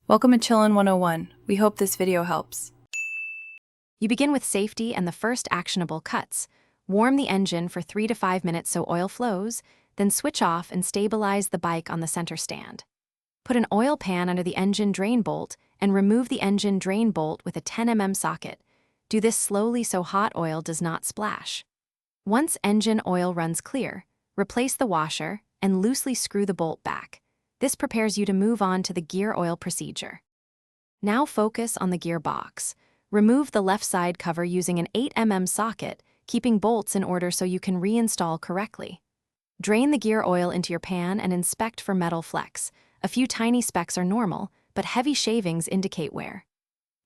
Welcome to Chillin' 101. We hope this video helps. You begin with safety and the first actionable cuts. Warm the engine for 3 to 5 minutes so oil flows, then switch off and stabilize the bike on the center stand. Put an oil pan under the engine drain bolt and remove the engine drain bolt with a 10 mm socket. Do this slowly so hot oil does not splash. Once engine oil runs clear, replace the washer and loosely screw the bolt back. This prepares you to move on to the gear oil procedure. Now focus on the gearbox. Remove the left side cover using an 8 mm socket, keeping bolts in order so you can reinstall correctly. Drain the gear oil into your pan and inspect for metal flecks. A few tiny specks are normal, but heavy shavings indicate wear.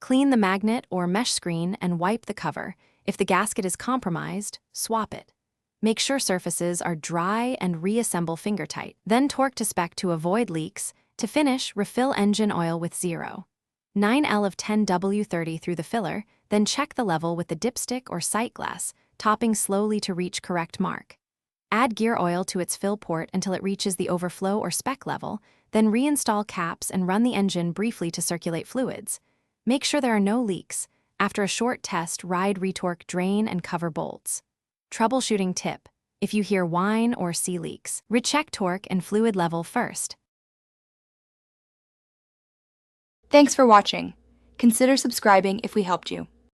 Clean the magnet or mesh screen and wipe the cover. If the gasket is compromised, swap it. Make sure surfaces are dry and reassemble finger tight. Then torque to spec to avoid leaks. To finish, refill engine oil with 0.9L of 10W30 through the filler, then check the level with the dipstick or sight glass, topping slowly to reach correct mark. Add gear oil to its fill port until it reaches the overflow or spec level, then reinstall caps and run the engine briefly to circulate fluids. Make sure there are no leaks. After a short test, ride, retorque, drain, and cover bolts. Troubleshooting tip: if you hear whine or see leaks, recheck torque and fluid level first. Thanks for watching. Consider subscribing if we helped you.